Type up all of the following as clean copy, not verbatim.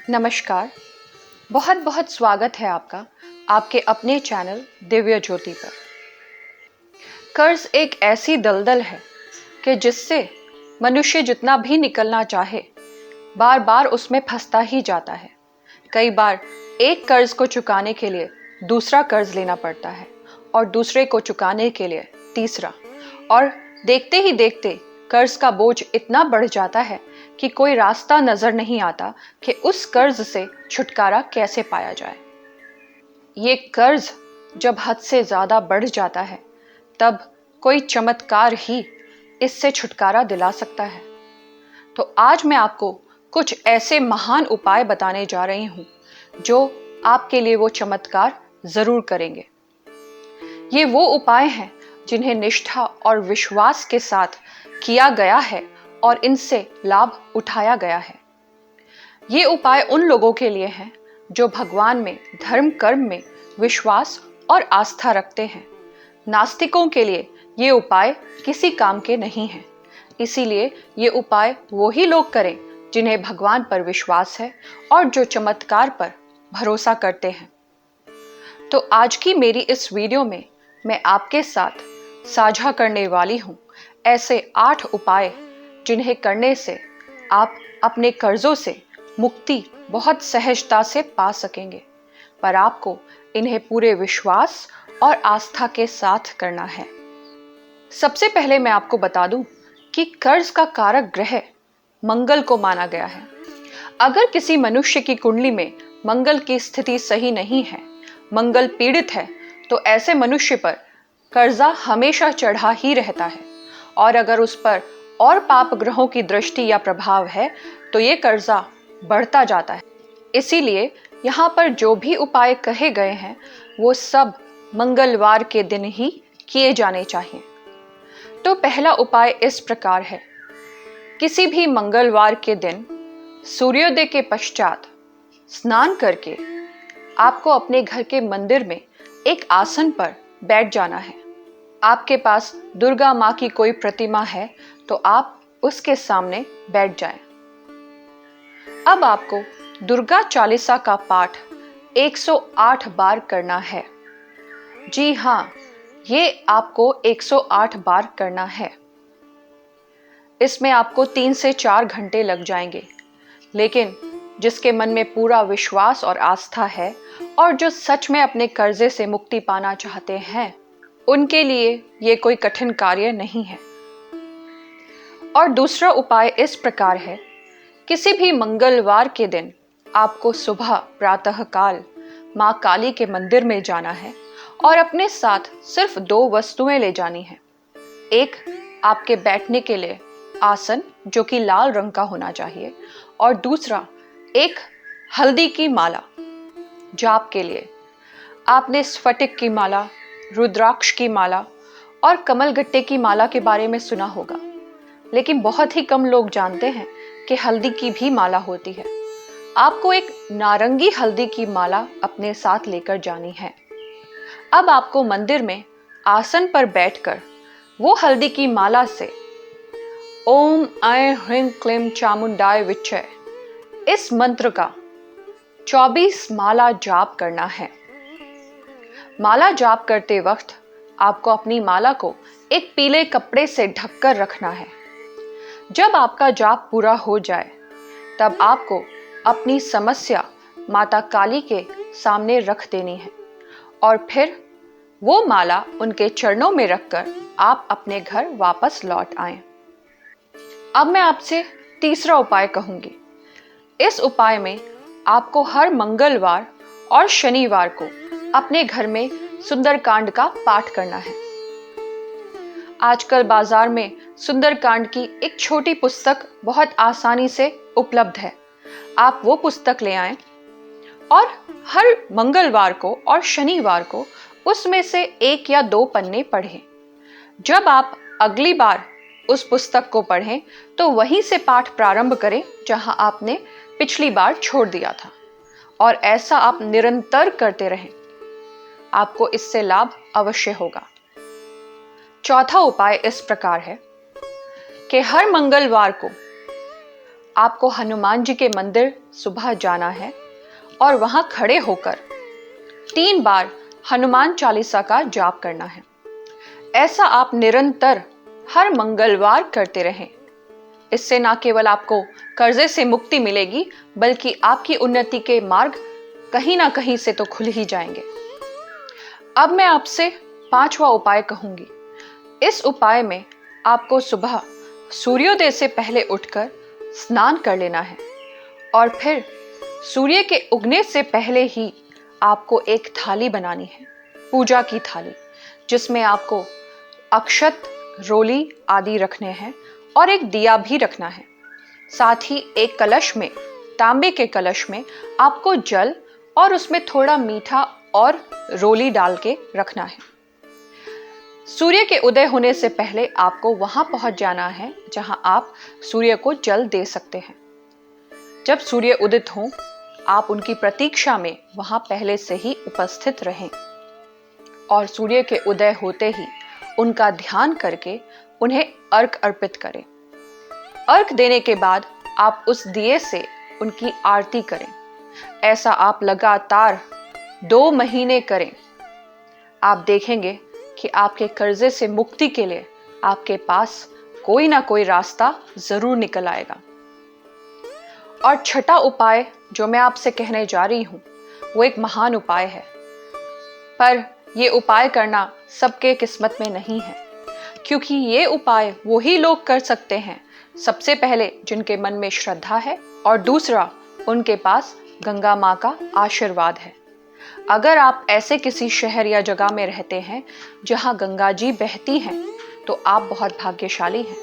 नमस्कार। बहुत बहुत स्वागत है आपका आपके अपने चैनल दिव्य ज्योति पर। कर्ज एक ऐसी दलदल है कि जिससे मनुष्य जितना भी निकलना चाहे बार बार उसमें फंसता ही जाता है। कई बार एक कर्ज को चुकाने के लिए दूसरा कर्ज लेना पड़ता है और दूसरे को चुकाने के लिए तीसरा, और देखते ही देखते कर्ज का बोझ इतना बढ़ जाता है कि कोई रास्ता नजर नहीं आता कि उस कर्ज से छुटकारा कैसे पाया जाए। ये कर्ज जब हद से ज्यादा बढ़ जाता है तब कोई चमत्कार ही इससे छुटकारा दिला सकता है। तो आज मैं आपको कुछ ऐसे महान उपाय बताने जा रही हूं जो आपके लिए वो चमत्कार जरूर करेंगे। ये वो उपाय हैं जिन्हें निष्ठा और विश्वास के साथ किया गया है और इनसे लाभ उठाया गया है। ये उपाय उन लोगों के लिए हैं जो भगवान में धर्म कर्म में विश्वास और आस्था रखते हैं। नास्तिकों के लिए ये उपाय किसी काम के नहीं हैं। इसीलिए ये उपाय वो ही लोग करें जिन्हें भगवान पर विश्वास है और जो चमत्कार पर भरोसा करते हैं। तो आज की मेरी इस वीडियो में मैं आपके साथ साझा करने वाली हूँ ऐसे 8 उपाय जिन्हें करने से आप अपने कर्जों से मुक्ति बहुत सहजता से पा सकेंगे, पर आपको इन्हें पूरे विश्वास और आस्था के साथ करना है। सबसे पहले मैं आपको बता दूं कि कर्ज का कारक ग्रह मंगल को माना गया है। अगर किसी मनुष्य की कुंडली में मंगल की स्थिति सही नहीं है, मंगल पीड़ित है, तो ऐसे मनुष्य पर कर्जा हमेशा चढ़ा ही रहता है, और अगर उस पर और पाप ग्रहों की दृष्टि या प्रभाव है तो ये कर्जा बढ़ता जाता है। इसीलिए यहाँ पर जो भी उपाय कहे गए हैं वो सब मंगलवार के दिन ही किए जाने चाहिए। तो पहला उपाय इस प्रकार है। किसी भी मंगलवार के दिन सूर्योदय के पश्चात स्नान करके आपको अपने घर के मंदिर में एक आसन पर बैठ जाना है। आपके पास दुर्गा माँ की कोई प्रतिमा है तो आप उसके सामने बैठ जाएं। अब आपको दुर्गा चालीसा का पाठ 108 बार करना है। जी हाँ, ये आपको 108 बार करना है। इसमें आपको 3 से 4 घंटे लग जाएंगे, लेकिन जिसके मन में पूरा विश्वास और आस्था है और जो सच में अपने कर्जे से मुक्ति पाना चाहते हैं, उनके लिए ये कोई कठिन कार्य नहीं है। और दूसरा उपाय इस प्रकार है। किसी भी मंगलवार के दिन आपको सुबह प्रातःकाल माँ काली के मंदिर में जाना है और अपने साथ सिर्फ 2 वस्तुएं ले जानी है। एक आपके बैठने के लिए आसन जो कि लाल रंग का होना चाहिए, और दूसरा एक हल्दी की माला जाप के लिए। आपने स्फटिक की माला, रुद्राक्ष की माला और कमलगट्टे की माला के बारे में सुना होगा, लेकिन बहुत ही कम लोग जानते हैं कि हल्दी की भी माला होती है। आपको एक नारंगी हल्दी की माला अपने साथ लेकर जानी है। अब आपको मंदिर में आसन पर बैठकर वो हल्दी की माला से ओम ऐं ह्रीं क्लीं चामुंडाय विच्चे इस मंत्र का 24 माला जाप करना है। माला जाप करते वक्त आपको अपनी माला को एक पीले कपड़े से ढककर रखना है। जब आपका जाप पूरा हो जाए तब आपको अपनी समस्या माता काली के सामने रख देनी है और फिर वो माला उनके चरणों में रखकर आप अपने घर वापस लौट आएं। अब मैं आपसे तीसरा उपाय कहूंगी। इस उपाय में आपको हर मंगलवार और शनिवार को अपने घर में सुंदरकांड का पाठ करना है। आजकल बाजार में सुंदरकांड की एक छोटी पुस्तक बहुत आसानी से उपलब्ध है। आप वो पुस्तक ले आएं और हर मंगलवार को और शनिवार को उसमें से 1 या 2 पन्ने पढ़ें। जब आप अगली बार उस पुस्तक को पढ़ें तो वहीं से पाठ प्रारंभ करें जहां आपने पिछली बार छोड़ दिया था, और ऐसा आप निरंतर करते रहें। आपको इससे लाभ अवश्य होगा। चौथा उपाय इस प्रकार है कि हर मंगलवार को आपको हनुमान जी के मंदिर सुबह जाना है और वहां खड़े होकर 3 बार हनुमान चालीसा का जाप करना है। ऐसा आप निरंतर हर मंगलवार करते रहें। इससे न केवल आपको कर्जे से मुक्ति मिलेगी, बल्कि आपकी उन्नति के मार्ग कहीं ना कहीं से तो खुल ही जाएंगे। अब मैं आपसे 5वां उपाय कहूंगी। इस उपाय में आपको सुबह सूर्योदय से पहले उठकर स्नान कर लेना है और फिर सूर्य के उगने से पहले ही आपको एक थाली बनानी है, पूजा की थाली, जिसमें आपको अक्षत, रोली आदि रखने हैं और एक दिया भी रखना है। साथ ही एक कलश में, तांबे के कलश में आपको जल और उसमें थोड़ा मीठा और रोली डाल के रखना है। सूर्य के उदय होने से पहले आपको वहां पहुंच जाना है जहां आप सूर्य को जल दे सकते हैं। जब सूर्य उदित हो, आप उनकी प्रतीक्षा में वहां पहले से ही उपस्थित रहें और सूर्य के उदय होते ही उनका ध्यान करके उन्हें अर्घ अर्पित करें। अर्घ देने के बाद आप उस दिए से उनकी आरती करें। ऐसा आप लगातार 2 महीने करें। आप देखेंगे कि आपके कर्जे से मुक्ति के लिए आपके पास कोई ना कोई रास्ता जरूर निकल आएगा। और छठा उपाय जो मैं आपसे कहने जा रही हूं, वो एक महान उपाय है, पर यह उपाय करना सबके किस्मत में नहीं है, क्योंकि ये उपाय वही लोग कर सकते हैं, सबसे पहले जिनके मन में श्रद्धा है और दूसरा उनके पास गंगा माँ का आशीर्वाद है। अगर आप ऐसे किसी शहर या जगह में रहते हैं जहां गंगा जी बहती हैं, तो आप बहुत भाग्यशाली हैं।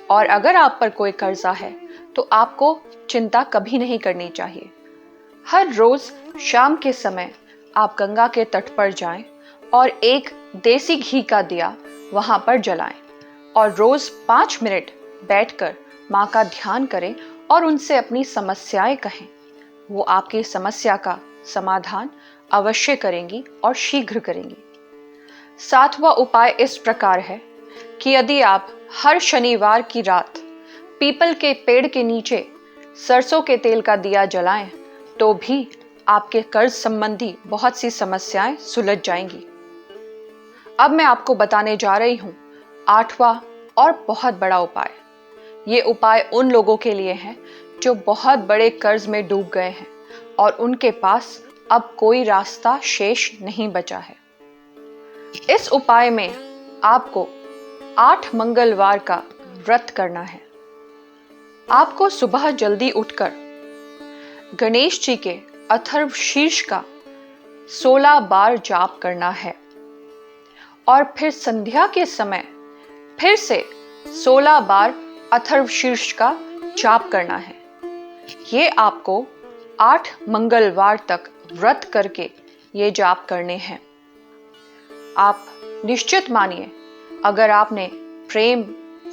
और अगर आप पर कोई कर्जा है तो आपको चिंता कभी नहीं करनी चाहिए। हर रोज शाम के समय आप गंगा के तट पर जाएं और एक देसी घी का दिया वहां पर जलाएं और रोज 5 मिनट बैठकर माँ का ध्यान करें और उनसे अपनी समस्याएं कहें। वो आपकी समस्या का समाधान अवश्य करेंगी और शीघ्र करेंगी। 7वां उपाय इस प्रकार है कि यदि आप हर शनिवार की रात पीपल के पेड़ के नीचे सरसों के तेल का दिया जलाएं, तो भी आपके कर्ज संबंधी बहुत सी समस्याएं सुलझ जाएंगी। अब मैं आपको बताने जा रही हूं 8वां और बहुत बड़ा उपाय। ये उपाय उन लोगों के लिए है जो बहुत बड़े कर्ज में डूब गए हैं और उनके पास अब कोई रास्ता शेष नहीं बचा है। इस उपाय में आपको 8 मंगलवार का व्रत करना है। आपको सुबह जल्दी उठकर गणेश जी के अथर्व शीर्ष का 16 बार जाप करना है और फिर संध्या के समय फिर से 16 बार अथर्व शीर्ष का जाप करना है। ये आपको 8 मंगलवार तक व्रत करके ये जाप करने हैं। आप निश्चित मानिए, अगर आपने प्रेम,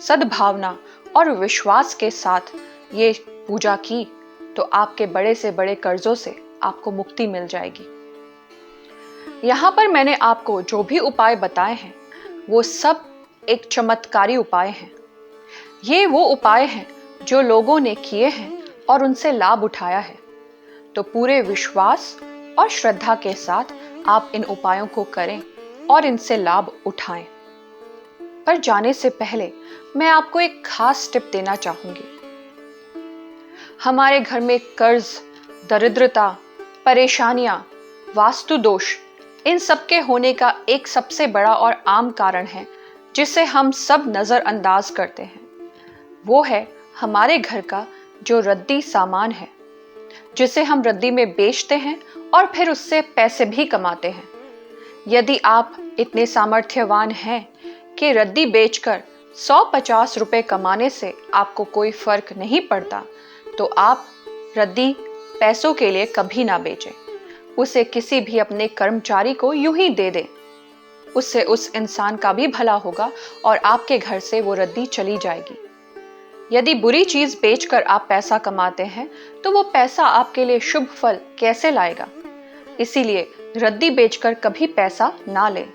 सद्भावना और विश्वास के साथ ये पूजा की तो आपके बड़े से बड़े कर्जों से आपको मुक्ति मिल जाएगी। यहाँ पर मैंने आपको जो भी उपाय बताए हैं वो सब एक चमत्कारी उपाय हैं। ये वो उपाय हैं जो लोगों ने किए हैं और उनसे लाभ उठाया है। तो पूरे विश्वास और श्रद्धा के साथ आप इन उपायों को करें और इनसे लाभ उठाएं। पर जाने से पहले मैं आपको एक खास टिप देना चाहूंगी। हमारे घर में कर्ज, दरिद्रता, परेशानियां, वास्तु दोष, इन सब के होने का एक सबसे बड़ा और आम कारण है जिसे हम सब नजरअंदाज करते हैं। वो है हमारे घर का जो रद्दी सामान है, जिसे हम रद्दी में बेचते हैं और फिर उससे पैसे भी कमाते हैं। यदि आप इतने सामर्थ्यवान हैं कि रद्दी बेचकर 150 रुपए कमाने से आपको कोई फर्क नहीं पड़ता, तो आप रद्दी पैसों के लिए कभी ना बेचें। उसे किसी भी अपने कर्मचारी को यूं ही दे दें। उससे उस इंसान का भी भला होगा और आपके घर से वो रद्दी चली जाएगी। यदि बुरी चीज बेचकर आप पैसा कमाते हैं तो वो पैसा आपके लिए शुभ फल कैसे लाएगा। इसीलिए रद्दी बेचकर कभी पैसा ना लें,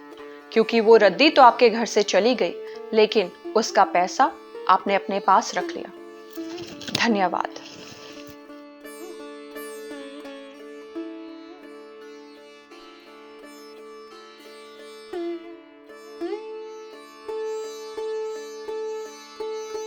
क्योंकि वो रद्दी तो आपके घर से चली गई, लेकिन उसका पैसा आपने अपने पास रख लिया। धन्यवाद।